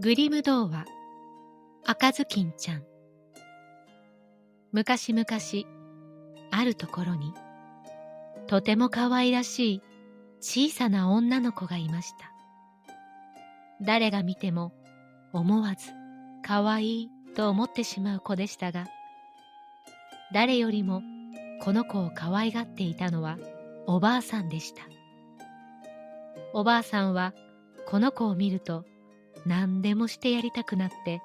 グリム童話赤ずきんちゃん。昔々あるところにとても可愛らしい小さな女の子がいました。誰が見ても思わず可愛いと思ってしまう子でしたが、誰よりもこの子を可愛がっていたのはおばあさんでした。おばあさんはこの子を見ると何でもしてやりたくなって、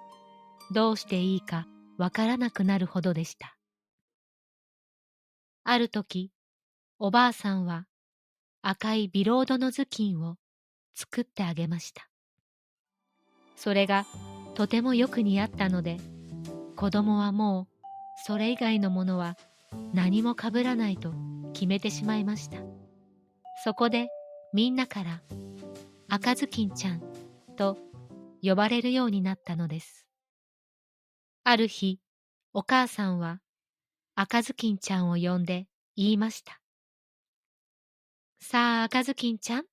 どうしていいかわからなくなるほどでした。ある時、おばあさんは赤いビロードの頭巾を作ってあげました。それがとてもよく似合ったので、子供はもうそれ以外のものは何もかぶらないと決めてしまいました。そこでみんなから赤ずきんちゃんと呼ばれるようになったのです。ある日、お母さんは赤ずきんちゃんを呼んで言いました。さあ赤ずきんちゃん、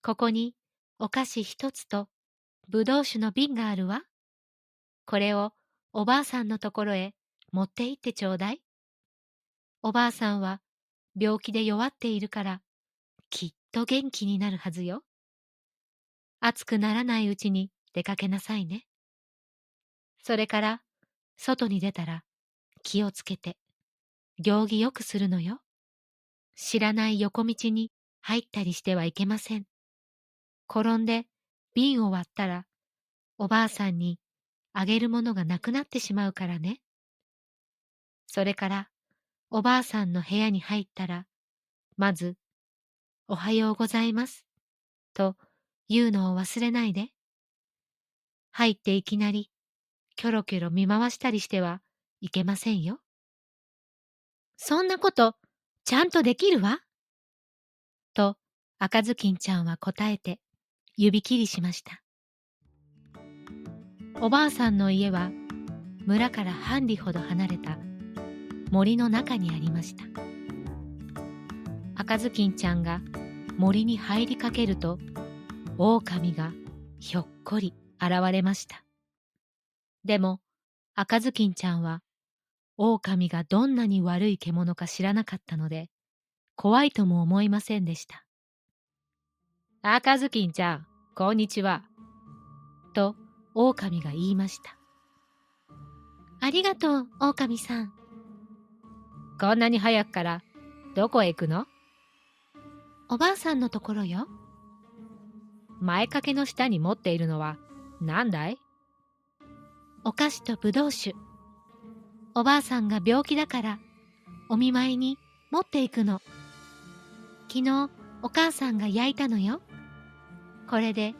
ここにお菓子一つとぶどう酒の瓶があるわ。これをおばあさんのところへ持って行ってちょうだい。おばあさんは病気で弱っているからきっと元気になるはずよ。暑くならないうちに出かけなさいね。それから外に出たら気をつけて行儀よくするのよ。知らない横道に入ったりしてはいけません。転んで瓶を割ったらおばあさんにあげるものがなくなってしまうからね。それからおばあさんの部屋に入ったら、まずおはようございますと言うのを忘れないで。入っていきなりキョロキョロ見回したりしてはいけませんよ。そんなことちゃんとできるわ。と赤ずきんちゃんは答えて指切りしました。おばあさんの家は村から半里ほど離れた森の中にありました。赤ずきんちゃんが森に入りかけると、狼がひょっこり現れました。でも赤ずきんちゃんは狼がどんなに悪い獣か知らなかったので、怖いとも思いませんでした。赤ずきんちゃん、こんにちは。と狼が言いました。ありがとう、狼さん。こんなに早くからどこへ行くの？おばあさんのところよ。前掛けの下に持っているのは何だい？お菓子とぶどう酒。おばあさんが病気だからお見舞いに持っていくの。昨日お母さんが焼いたのよ。これで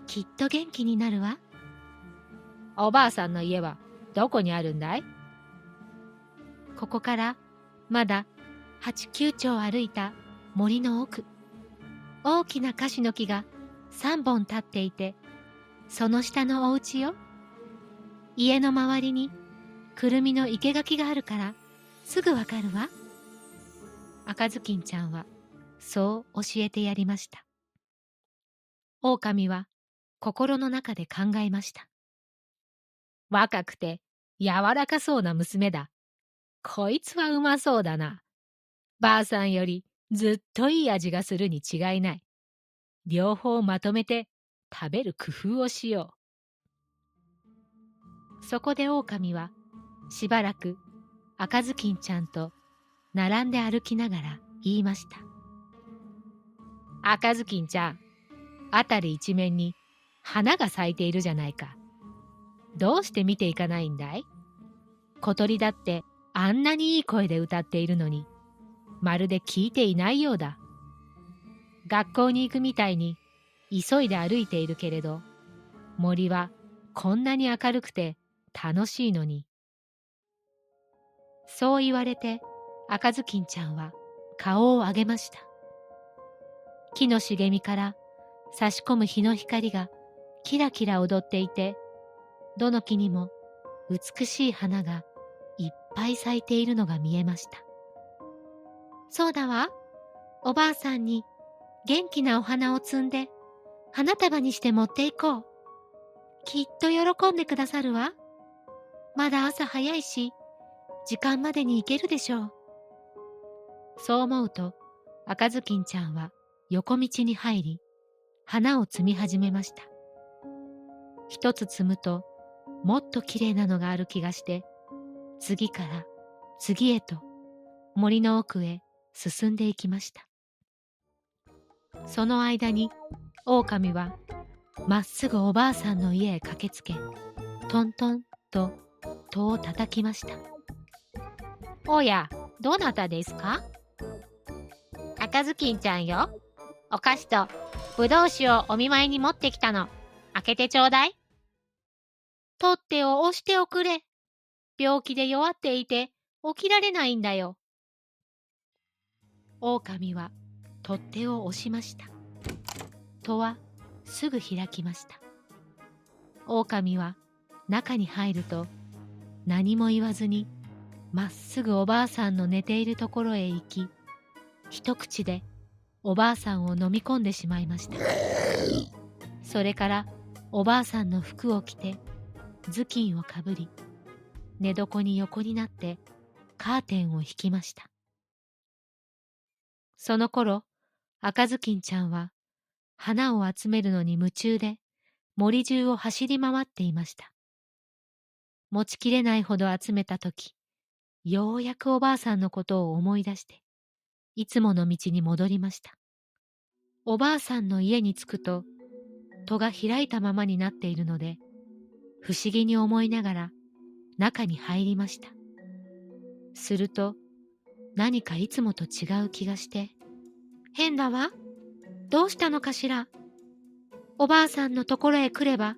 きっと元気になるわ。おばあさんの家はどこにあるんだい？ここからまだ8、9丁歩いた森の奥。大きな樫の木が3本立っていて、その下のお家よ。家の周りにくるみの生垣があるからすぐわかるわ。赤ずきんちゃんはそう教えてやりました。狼は心の中で考えました。若くて柔らかそうな娘だ。こいつはうまそうだな。ばあさんよりずっといい味がするに違いない。両方まとめて食べる工夫をしよう。そこで狼はしばらく赤ずきんちゃんと並んで歩きながら言いました。赤ずきんちゃん、あたり一面に花が咲いているじゃないか。どうして見ていかないんだい？小鳥だってあんなにいい声で歌っているのに、まるで聞いていないようだ。学校に行くみたいに急いで歩いているけれど、森はこんなに明るくて楽しいのに。そう言われて赤ずきんちゃんは顔を上げました。木の茂みから差し込む日の光がキラキラ踊っていて、どの木にも美しい花がいっぱい咲いているのが見えました。そうだわ。おばあさんに元気なお花を摘んで花束にして持っていこう。きっと喜んでくださるわ。まだ朝早いし、時間までに行けるでしょう。そう思うと、赤ずきんちゃんは横道に入り、花を摘み始めました。一つ摘むと、もっときれいなのがある気がして、次から次へと森の奥へ進んでいきました。その間に、狼はまっすぐおばあさんの家へ駆けつけ、トントンと戸を叩きました。おや、どなたですか？赤ずきんちゃんよ。お菓子とぶどう酒をお見舞いに持ってきたの。開けてちょうだい。取っ手を押しておくれ。病気で弱っていて起きられないんだよ。狼は取っ手を押しました。戸はすぐ開きました。狼は中に入ると、何も言わずにまっすぐおばあさんの寝ているところへ行き、一口でおばあさんを飲み込んでしまいました。それからおばあさんの服を着て、頭巾をかぶり、寝床に横になってカーテンを引きました。その頃、赤ずきんちゃんは花を集めるのに夢中で森中を走り回っていました。持ちきれないほど集めたとき、ようやくおばあさんのことを思い出して、いつもの道に戻りました。おばあさんの家に着くと、戸が開いたままになっているので、不思議に思いながら中に入りました。すると、何かいつもと違う気がして、変だわ。どうしたのかしら。おばあさんのところへ来れば、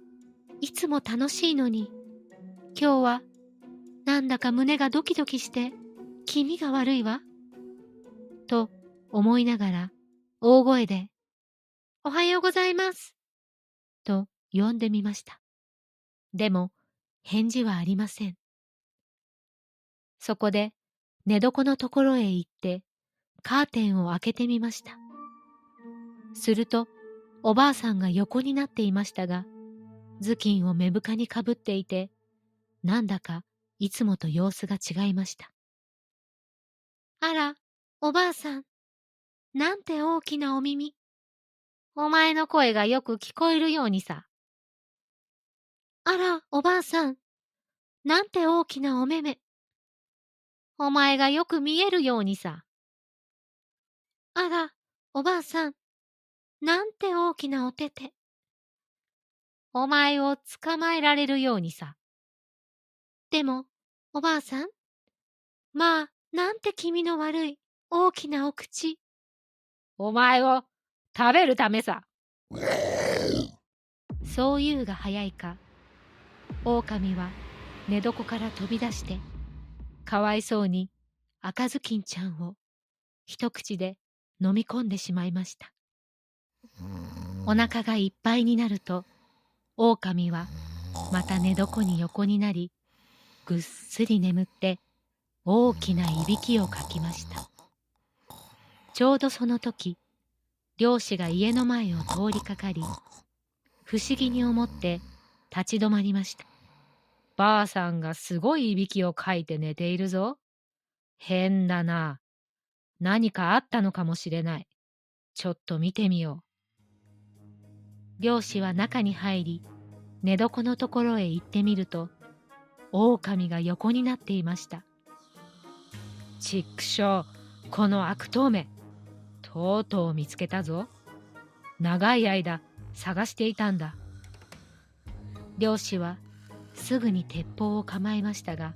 いつも楽しいのに、今日はなんだか胸がドキドキして気味が悪いわ。と思いながら大声で、おはようございます。と呼んでみました。でも返事はありません。そこで寝床のところへ行ってカーテンを開けてみました。するとおばあさんが横になっていましたが、頭巾を目深にかぶっていて、なんだかいつもと様子が違いました。あら、おばあさん、なんて大きなお耳。お前の声がよく聞こえるようにさ。あら、おばあさん、なんて大きなお目目。お前がよく見えるようにさ。あら、おばあさん、なんて大きなお手手。お前を捕まえられるようにさ。でも、おばあさん、まあ、なんて気味の悪い大きなお口。お前を食べるためさ。そう言うが早いか、狼は寝床から飛び出して、かわいそうに赤ずきんちゃんを一口で飲み込んでしまいました。お腹がいっぱいになると、狼はまた寝床に横になり、ぐっすり眠って大きないびきをかきました。ちょうどその時、漁師が家の前を通りかかり、不思議に思って立ち止まりました。ばあさんがすごいいびきをかいて寝ているぞ。変だな。何かあったのかもしれない。ちょっと見てみよう。漁師は中に入り、寝床のところへ行ってみると、狼が横になっていました。ちっくしょう、この悪党め。とうとう見つけたぞ。長い間探していたんだ。漁師はすぐに鉄砲を構えましたが、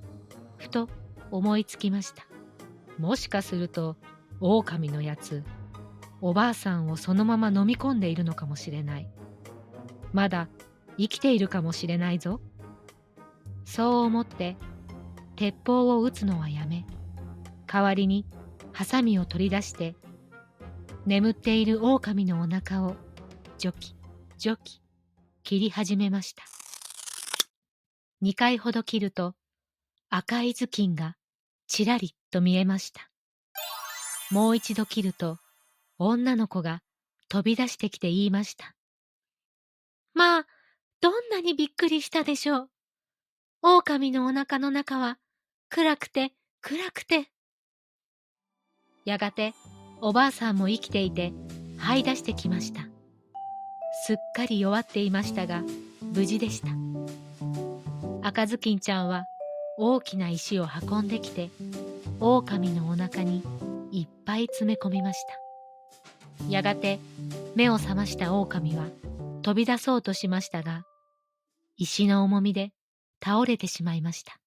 ふと思いつきました。もしかすると狼のやつ、おばあさんをそのまま飲み込んでいるのかもしれない。まだ生きているかもしれないぞ。そう思って鉄砲を撃つのはやめ、代わりにハサミを取り出して、眠っている狼のお腹をジョキジョキ切り始めました。2回ほど切ると赤い頭巾がちらりと見えました。もう一度切ると女の子が飛び出してきて言いました。まあ、どんなにびっくりしたでしょう。狼のお腹の中は暗くて暗くて。やがておばあさんも生きていて這い出してきました。すっかり弱っていましたが無事でした。赤ずきんちゃんは大きな石を運んできて狼のお腹にいっぱい詰め込みました。やがて目を覚ました狼は飛び出そうとしましたが、石の重みで倒れてしまいました。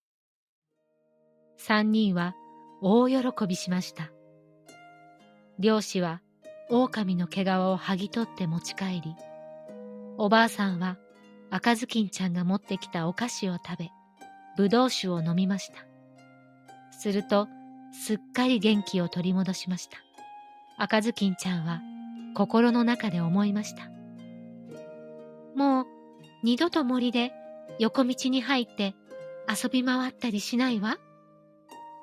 三人は大喜びしました。漁師は狼の毛皮を剥ぎ取って持ち帰り、おばあさんは赤ずきんちゃんが持ってきたお菓子を食べ、ぶどう酒を飲みました。するとすっかり元気を取り戻しました。赤ずきんちゃんは心の中で思いました。もう二度と森で横道に入って遊び回ったりしないわ。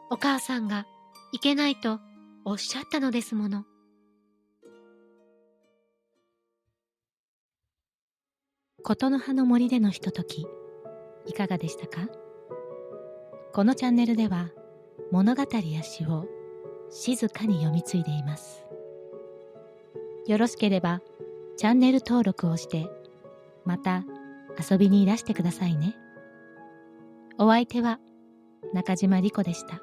お母さんがいけないとおっしゃったのですもの。ことの葉の森でのひととき、いかがでしたか？このチャンネルでは物語や詩を静かに読み継いでいます。よろしければチャンネル登録をして、また遊びにいらしてくださいね。お相手は中島莉子でした。